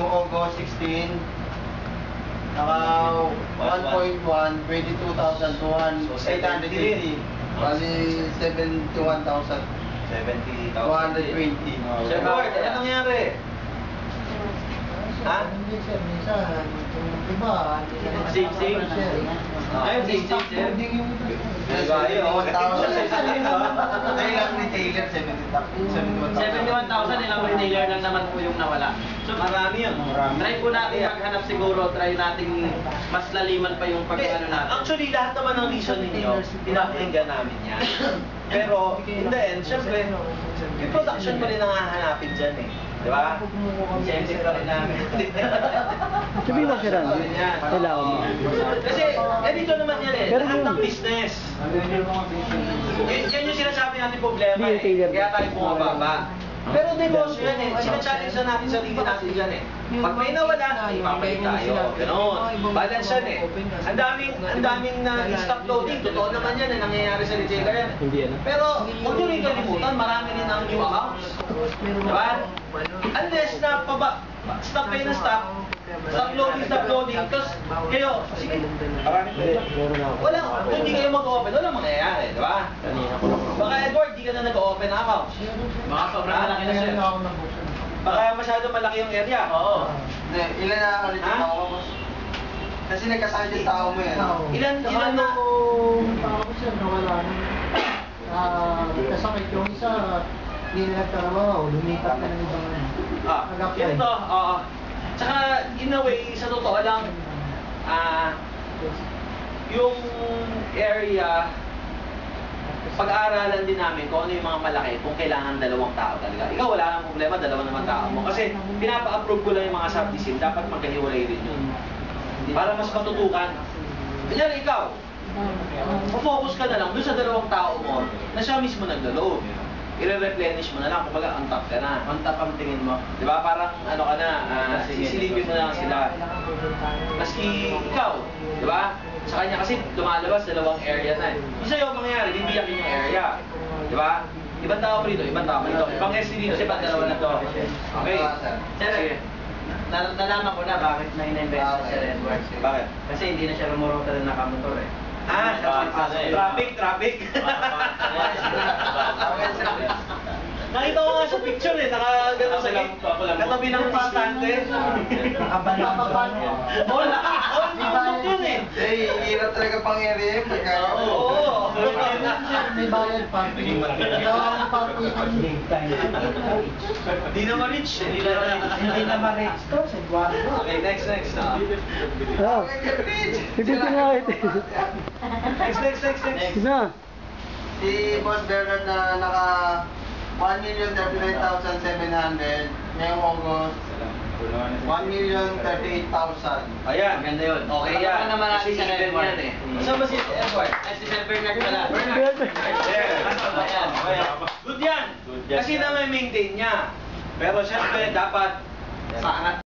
Yung August 16, naka 1.1, 22,850. Bali, 71,000. 70,000. 220. Sir Lord, ano nangyari? Ha? Hindi sir, minsan, yung iba, Same. Ay, same, sir. Diba, yun, 1,000. Ay, lang retailer, 71,000. 71,000, ilang retailer lang naman po yung nawala. So, Marami yun. try po natin maghanap siguro, try natin mas laliman pa yung pag-ano natin. Actually, lahat naman ng reason ninyo, pinapakinggan namin yan. Pero, in the end, syempre, yung production pa rin ang hahanapin dyan eh. Di ba? Siyempre pa rin namin. Sabihin mo siya lang. Kailangan mo. Kasi, ganito naman yan eh. Lahat ng business. Yan yung sinasabi natin problema eh. Kaya tayo bumababa. Pero negosyo yan eh. Sinachallenge na natin sarili natin yan eh. Pag may nawala, ipapalit tayo. Ganon. Balance yan eh. Ang daming na stock loading. Totoo naman yan eh. Nangyayari sa retailer yan. Pero, huwag nyo rin kalimutan, marami rin ang new accounts. Diba? Unless na stop kayo na stop loading, tapos kayo, sige, wala, kung hindi kayo mag-open, walang mangyayari, di ba? Baka Edward, di ka na nag-open na account. Baka sobrang malaki na siya. Baka masyado malaki yung area. Oo. Ilan na ulit yung tao mo? Kasi nagkasakit yung tao mo yan. Ilan na? Yung tao ko sir, nawala na. Kasakit yung isa, hindi na nagtrabaho, lumipat na ng ibang Ganito, oo. Tsaka, in a way, sa totoo lang, yung area, pag-aaralan din namin kung ano yung mga malaki, kung kailangan dalawang tao talaga. Ikaw, wala nang problema, dalawa naman tao mo. Kasi, pinapa-approve ko lang yung mga subdisim, dapat magkahiwalay rin yun. Para mas matutukan. Kunyari, ikaw, focus ka na lang doon sa dalawang tao mo na siya mismo naglo-load. I-replenish mo na lang, kumbaga on top ka na. On top ang tingin mo. Di ba? Parang ano ka na, sisilipin mo na lang sila. Maski ikaw, di ba? Sa kanya kasi lumalabas dalawang area na eh. Yung sa'yo mangyayari, bibiyakin yung area. Di ba? Ibang tao ko rito, ibang tao ko rito. Ibang STD dito, ibang dalawa na to. Okay? Sir, nalaman ko na bakit 99 pesos si Sir Edward. Bakit? Kasi hindi na siya rumurota na nakamotor eh. Traffic. Nakita ko nga sa picture eh, nakagano sa katabi ng pastante. Nakabalan. All yun eh. Hirap talaga pang-area yun. Oo. May bayad pa. Dalawang parking. Hindi na ma-reach. Hindi na ma-reach to, sa Eduardo. Okay, next. Ah, bibigyan nga ito. Next. Na. Si Boss Bernard na naka 1,039,700 ngayong August, 1,038,000. Ayan. Maganda yun. Okay yan. Ano naman natin Kasi sa even Edward? yan eh. Saan ba si Edward? Ay, si Sir Bernard pala. Good yan. Kasi na may maintain niya. Pero syempre dapat sa angat